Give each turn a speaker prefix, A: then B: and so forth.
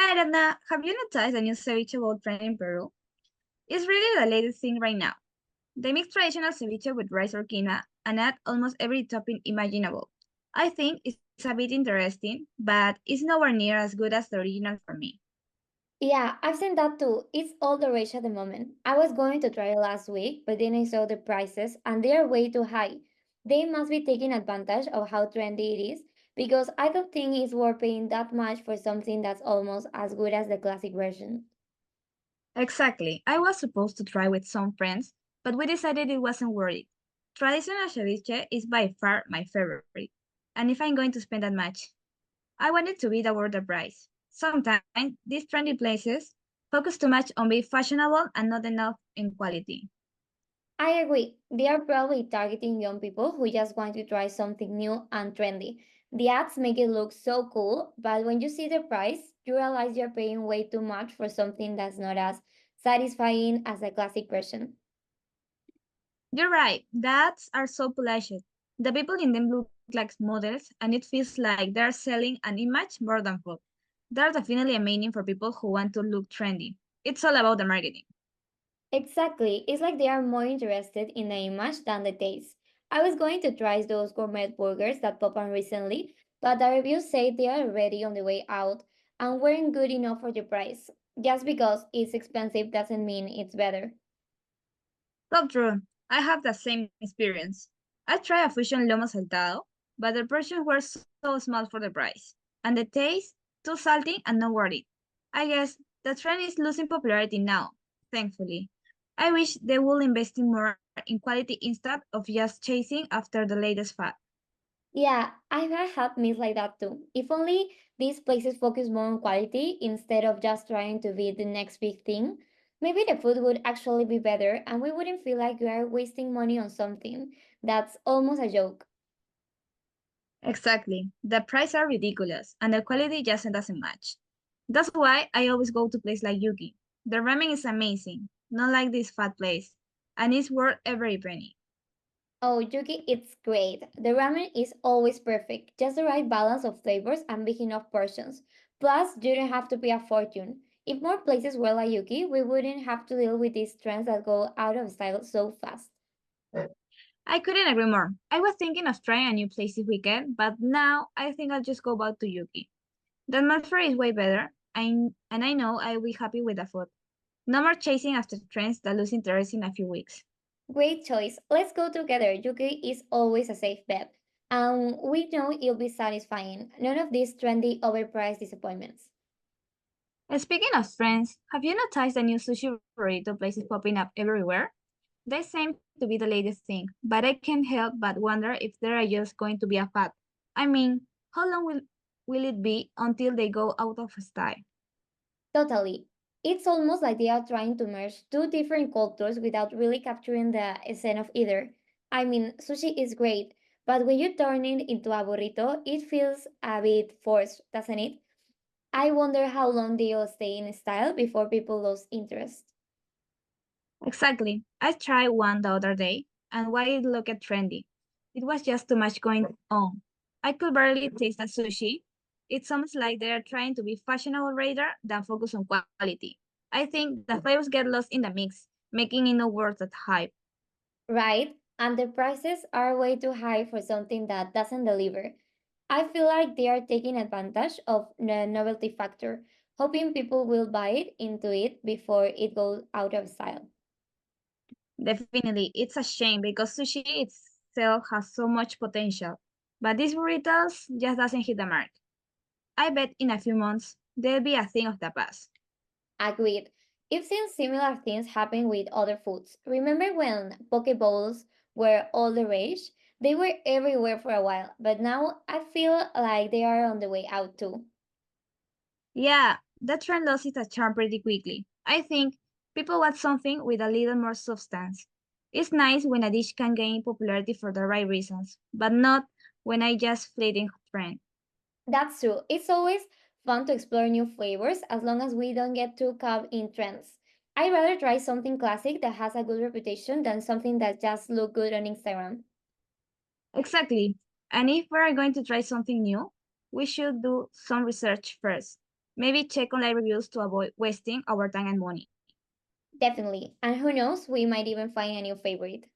A: Hi, Edna. Have you noticed the new ceviche bowl trend in Peru? It's really the latest thing right now. They mix traditional ceviche with rice or quinoa and add almost every topping imaginable. I think it's a bit interesting, but it's nowhere near as good as the original for me.
B: Yeah, I've seen that too. It's all the rage at the moment. I was going to try it last week, but then I saw the prices and they are way too high. They must be taking advantage of how trendy it is because I don't think it's worth paying that much for something that's almost as good as the classic version.
A: Exactly. I was supposed to try with some friends, but we decided it wasn't worth it. Traditional ceviche is by far my favorite, and if I'm going to spend that much, I want it to be the worth the price. Sometimes these trendy places focus too much on being fashionable and not enough in quality.
B: I agree. They are probably targeting young people who just want to try something new and trendy. The ads make it look so cool, but when you see the price, you realize you're paying way too much for something that's not as satisfying as the classic version.
A: You're right, dads are so polished. The people in them look like models, and it feels like they're selling an image more than food. There's definitely a meaning for people who want to look trendy. It's all about the marketing.
B: Exactly. It's like they are more interested in the image than the taste. I was going to try those gourmet burgers that popped on recently, but the reviews say they are already on the way out and weren't good enough for the price. Just because it's expensive doesn't mean it's better.
A: So true. I have the same experience. I tried a fusion lomo saltado, but the portions were so small for the price. And the taste, too salty and not worth it. I guess the trend is losing popularity now, thankfully. I wish they would invest in more in quality instead of just chasing after the latest fad.
B: Yeah, I've had meals like that too. If only these places focus more on quality instead of just trying to be the next big thing, maybe the food would actually be better and we wouldn't feel like we are wasting money on something that's almost a joke.
A: Exactly. The prices are ridiculous and the quality just doesn't match. That's why I always go to places like Yuki. The ramen is amazing, not like this fat place, and it's worth every penny.
B: Oh, Yuki, it's great. The ramen is always perfect, just the right balance of flavors and big enough portions. Plus, you don't have to pay a fortune. If more places were like Yuki, we wouldn't have to deal with these trends that go out of style so fast.
A: I couldn't agree more. I was thinking of trying a new place this weekend, but now I think I'll just go back to Yuki. The atmosphere is way better, and I know I'll be happy with the food. No more chasing after trends that lose interest in a few weeks.
B: Great choice. Let's go together. Yuki is always a safe bet. And we know it'll be satisfying. None of these trendy, overpriced disappointments.
A: And speaking of trends, have you noticed the new sushi burrito places popping up everywhere? They seem to be the latest thing, but I can't help but wonder if they're just going to be a fad. I mean, how long will it be until they go out of style?
B: Totally. It's almost like they are trying to merge two different cultures without really capturing the essence of either. I mean, sushi is great, but when you turn it into a burrito, it feels a bit forced, doesn't it? I wonder how long they'll stay in style before people lose interest.
A: Exactly. I tried one the other day, and while it looked trendy, it was just too much going on. I could barely taste the sushi. It's almost like they're trying to be fashionable rather than focus on quality. I think the flavors get lost in the mix, making it not worth that hype.
B: Right? And the prices are way too high for something that doesn't deliver. I feel like they are taking advantage of the novelty factor, hoping people will buy it into it before it goes out of style.
A: Definitely, it's a shame because sushi itself has so much potential, but these burritos just doesn't hit the mark. I bet in a few months they'll be a thing of the past.
B: Agreed. I've seen similar things happen with other foods. Remember when poke bowls were all the rage? They were everywhere for a while, but now I feel like they are on the way out too.
A: Yeah, that trend lost its charm pretty quickly. I think people want something with a little more substance. It's nice when a dish can gain popularity for the right reasons, but not when I just fleeting trend.
B: That's true. It's always fun to explore new flavors as long as we don't get too caught in trends. I'd rather try something classic that has a good reputation than something that just look good on Instagram.
A: Exactly. And if we're going to try something new, we should do some research first. Maybe check online reviews to avoid wasting our time and money.
B: Definitely. And who knows, we might even find a new favorite.